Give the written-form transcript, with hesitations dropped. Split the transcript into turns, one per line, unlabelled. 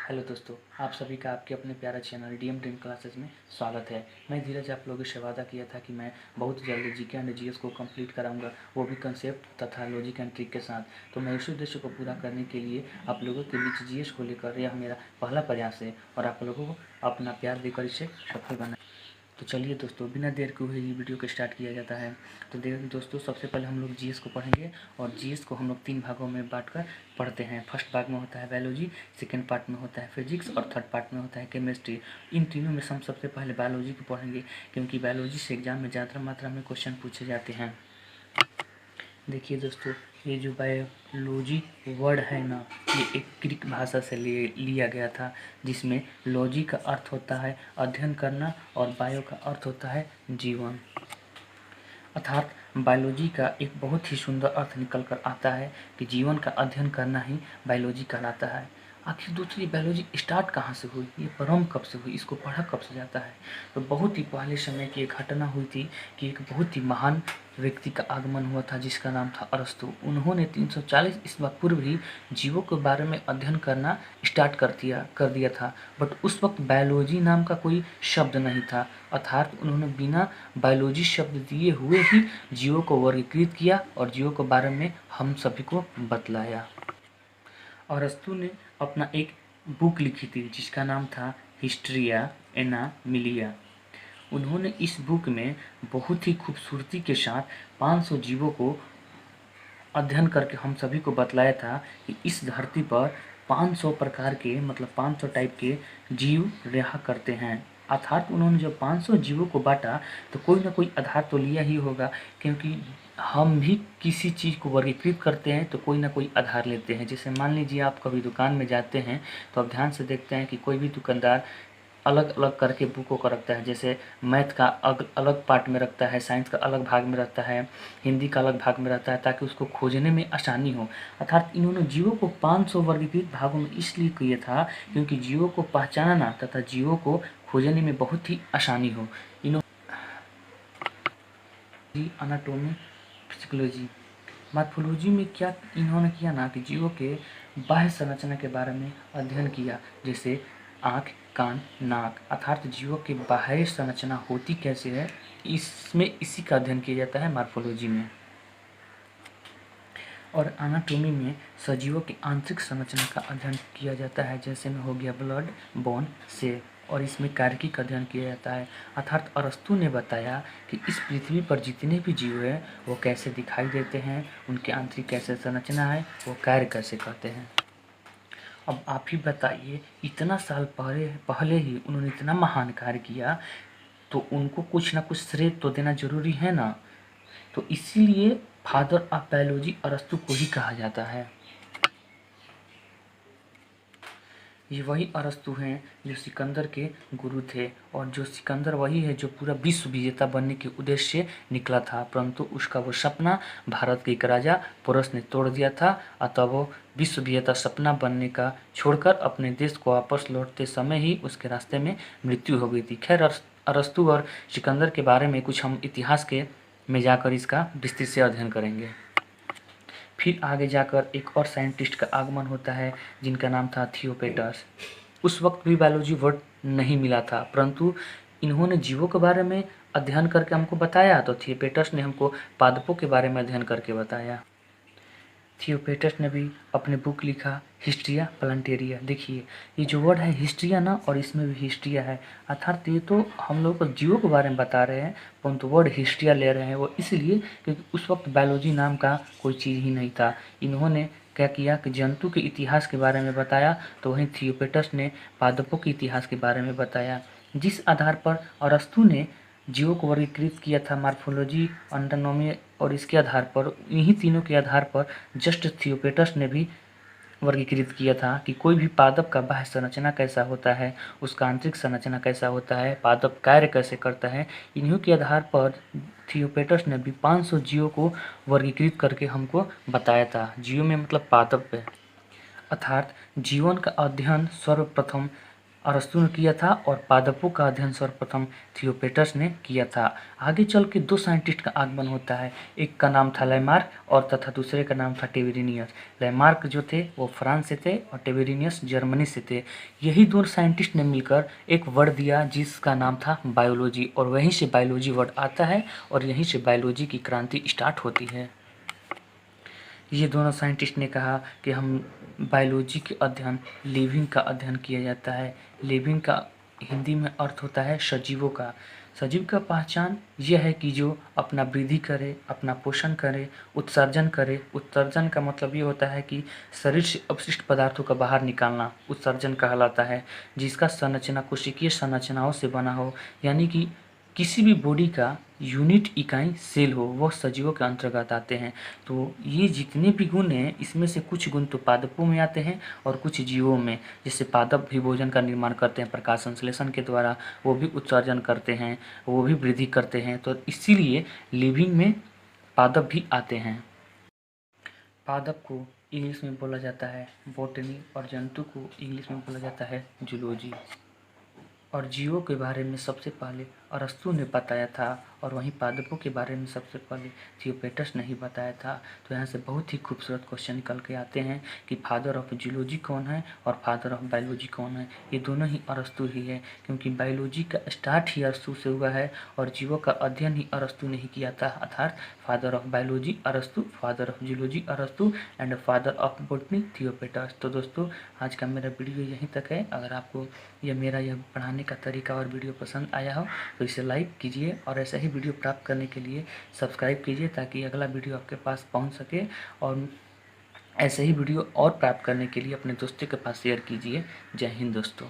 Hello दोस्तों, आप सभी का आपके अपने प्यारे चैनल डीएम ड्रीम क्लासेस में स्वागत है। मैं धीरज आप लोगों से वादा किया था कि मैं बहुत जल्द जीके एंड जीएस को कंप्लीट कराऊंगा, वो भी कंसेप्ट तथा लॉजिक एंड ट्रिक के साथ। तो मैं इस उद्देश्य को पूरा करने के लिए आप लोगों के बीच जीएस को लेकर यह मेरा पहला प्रयास है और आप लोगों को अपना प्यार देकर इसे सफल बनाए। तो चलिए दोस्तों, बिना देर के हुए ये वीडियो को स्टार्ट किया जाता है। तो दोस्तों, सबसे पहले हम लोग जीएस को पढ़ेंगे और जीएस को हम लोग 3 भागों में बांटकर पढ़ते हैं। फर्स्ट भाग में होता है बायोलॉजी, सेकंड पार्ट में होता है फिजिक्स और थर्ड पार्ट में होता है केमिस्ट्री। इन तीनों में हम सबसे पहले बायोलॉजी को पढ़ेंगे, क्योंकि बायोलॉजी से एग्जाम में ज़्यादा मात्रा में क्वेश्चन पूछे जाते हैं। देखिए दोस्तों, ये जो बायोलॉजी वर्ड है ना, ये एक ग्रीक भाषा से लिया गया था, जिसमें लॉजी का अर्थ होता है अध्ययन करना और बायो का अर्थ होता है जीवन। अर्थात बायोलॉजी का एक बहुत ही सुंदर अर्थ निकल कर आता है कि जीवन का अध्ययन करना ही बायोलॉजी कहलाता है। आखिर दूसरी बायोलॉजी स्टार्ट कहाँ से हुई, ये प्रारंभ कब से हुई, इसको पढ़ा कब से जाता है? तो बहुत ही पहले समय की एक घटना हुई थी कि एक बहुत ही महान व्यक्ति का आगमन हुआ था, जिसका नाम था अरस्तु। उन्होंने 340 ईस्वी पूर्व ही जीवों के बारे में अध्ययन करना स्टार्ट कर दिया था। बट उस वक्त बायोलॉजी नाम का कोई शब्द नहीं था, अर्थात उन्होंने बिना बायोलॉजी शब्द दिए हुए ही जीवों को वर्गीकृत किया और जीवों के बारे में हम सभी को बतलाया। अरस्तु ने अपना एक बुक लिखी थी जिसका नाम था हिस्ट्रिया एनामिलिया। उन्होंने इस बुक में बहुत ही खूबसूरती के साथ 500 जीवों को अध्ययन करके हम सभी को बतलाया था कि इस धरती पर 500 प्रकार के, मतलब 500 टाइप के जीव रहा करते हैं। अर्थात उन्होंने जब 500 जीवों को बांटा तो कोई ना कोई आधार तो लिया ही होगा, क्योंकि हम भी किसी चीज़ को वर्गीकृत करते हैं तो कोई ना कोई आधार लेते हैं। जैसे मान लीजिए आप कभी दुकान में जाते हैं तो आप ध्यान से देखते हैं कि कोई भी दुकानदार अलग अलग करके बुकों को रखता है। जैसे मैथ का अलग पार्ट में रखता है, साइंस का अलग भाग में रखता है, हिंदी का अलग भाग में रहता है, ताकि उसको खोजने में आसानी हो। अर्थात इन्होंने जीवों को 500 वर्गीकृत भागों में इसलिए किया था क्योंकि जीवों को पहचानना तथा जीवों को खोजने में बहुत ही आसानी हो। एनाटॉमी, फिजियोलॉजी, मॉर्फोलॉजी में क्या इन्होंने किया ना कि जीवों के बाह्य संरचना के बारे में अध्ययन किया, जैसे आँख, कान, नाक, अर्थात जीवों की बाह्य संरचना होती कैसे है, इसी का अध्ययन किया जाता है मॉर्फोलॉजी में। और एनाटॉमी में सजीवों की आंतरिक संरचना का अध्ययन किया जाता है, जैसे में हो गया ब्लड, बोन, सेल, और इसमें कार्की का अध्ययन किया जाता है। अर्थात अरस्तु ने बताया कि इस पृथ्वी पर जितने भी जीव हैं वो कैसे दिखाई देते हैं, उनकी आंतरिक कैसे संरचना है, वो कार्य कैसे करते हैं। अब आप ही बताइए, इतना साल पहले ही उन्होंने इतना महान कार्य किया, तो उनको कुछ ना कुछ श्रेय तो देना जरूरी है ना। तो इसीलिए फादर ऑफ बायोलॉजी अरस्तु को ही कहा जाता है। ये वही अरस्तु हैं जो सिकंदर के गुरु थे, और जो सिकंदर वही है जो पूरा विश्व विजेता बनने के उद्देश्य से निकला था, परंतु उसका वो सपना भारत के एक राजा पोरस ने तोड़ दिया था। अतः वो विश्व विजेता सपना बनने का छोड़कर अपने देश को वापस लौटते समय ही उसके रास्ते में मृत्यु हो गई थी। खैर, अरस्तु और सिकंदर के बारे में कुछ हम इतिहास के में जाकर इसका विस्तृत से अध्ययन करेंगे। फिर आगे जाकर एक और साइंटिस्ट का आगमन होता है जिनका नाम था थियोपेटस। उस वक्त भी बायोलॉजी वर्ड नहीं मिला था, परंतु इन्होंने जीवों के बारे में अध्ययन करके हमको बताया, तो थियोपेटस ने हमको पादपों के बारे में अध्ययन करके बताया। थियोपेटस ने भी अपने बुक लिखा हिस्ट्रिया प्लांटेरिया। देखिए, ये जो वर्ड है हिस्ट्रिया ना, और इसमें भी हिस्ट्रिया है, अर्थात ये तो हम लोग को जीवों के बारे में बता रहे हैं, परंतु वर्ड हिस्ट्रिया ले रहे हैं वो इसलिए क्योंकि उस वक्त बायोलॉजी नाम का कोई चीज़ ही नहीं था। इन्होंने क्या किया कि जंतु के इतिहास के बारे में बताया, तो वहीं थियोपेटस ने पादपों के इतिहास के बारे में बताया। जिस आधार पर अरस्तु ने जीवों को वर्गीकृत किया था, मॉर्फोलॉजी, एनाटॉमी, और इसके आधार पर, इन्हीं तीनों के आधार पर जस्ट थियोपेटस ने भी वर्गीकृत किया था कि कोई भी पादप का बाह्य संरचना कैसा होता है, उसका आंतरिक संरचना कैसा होता है, पादप कार्य कैसे करता है। इन्हीं के आधार पर थियोपेटस ने भी 500 जीवों को वर्गीकृत करके हमको बताया था। जीव में मतलब पादप है। अर्थात जीवन का अध्ययन सर्वप्रथम अरस्तु ने किया था और पादपों का अध्ययन सर्वप्रथम थियोपेटस ने किया था। आगे चल के दो साइंटिस्ट का आगमन होता है, एक का नाम था लेमार्क और तथा दूसरे का नाम था टेबेरिनियस। लेमार्क जो थे वो फ्रांस से थे और टेबेरिनियस जर्मनी से थे। यही दो साइंटिस्ट ने मिलकर एक वर्ड दिया जिसका नाम था बायोलॉजी, और वहीं से बायोलॉजी वर्ड आता है और यहीं से बायोलॉजी की क्रांति स्टार्ट होती है। ये दोनों साइंटिस्ट ने कहा कि हम बायोलॉजी के अध्ययन लिविंग का अध्ययन किया जाता है। लिविंग का हिंदी में अर्थ होता है सजीवों का। सजीव का पहचान यह है कि जो अपना वृद्धि करे, अपना पोषण करे, उत्सर्जन करे। उत्सर्जन का मतलब ये होता है कि शरीर से अपशिष्ट पदार्थों का बाहर निकालना उत्सर्जन कहलाता है। जिसका संरचना कोशिकीय संरचनाओं से बना हो, यानी कि किसी भी बॉडी का यूनिट इकाई सेल हो, वह सजीवों के अंतर्गत आते हैं। तो ये जितने भी गुण हैं इसमें से कुछ गुण तो पादपों में आते हैं और कुछ जीवों में। जैसे पादप भी भोजन का निर्माण करते हैं प्रकाश संश्लेषण के द्वारा, वो भी उत्सर्जन करते हैं, वो भी वृद्धि करते हैं। तो इसीलिए लिविंग में पादप भी आते हैं। पादप को इंग्लिश में बोला जाता है बॉटनी और जंतु को इंग्लिश में बोला जाता है जूलॉजी। और जीवों के बारे में सबसे पहले अरस्तु ने बताया था और वहीं पादपों के बारे में सबसे पहले थियोपेटस ने ही बताया था। तो यहाँ से बहुत ही खूबसूरत क्वेश्चन निकल के आते हैं कि फादर ऑफ जूलॉजी कौन है और फादर ऑफ बायोलॉजी कौन है। ये दोनों ही अरस्तु ही है, क्योंकि बायोलॉजी का स्टार्ट ही अरस्तु से हुआ है और जीवों का अध्ययन ही अरस्तु ने ही किया था। अर्थात फादर ऑफ बायोलॉजी अरस्तु, फादर ऑफ जूलॉजी अरस्तु एंड फादर ऑफ बॉटनी थियोपेटस। तो दोस्तों आज का मेरा वीडियो यहीं तक है। अगर आपको यह पढ़ाने का तरीका और वीडियो पसंद आया हो तो इसे लाइक कीजिए और ऐसा ही वीडियो प्राप्त करने के लिए सब्सक्राइब कीजिए ताकि अगला वीडियो आपके पास पहुंच सके। और ऐसे ही वीडियो और प्राप्त करने के लिए अपने दोस्तों के पास शेयर कीजिए। जय हिंद दोस्तों।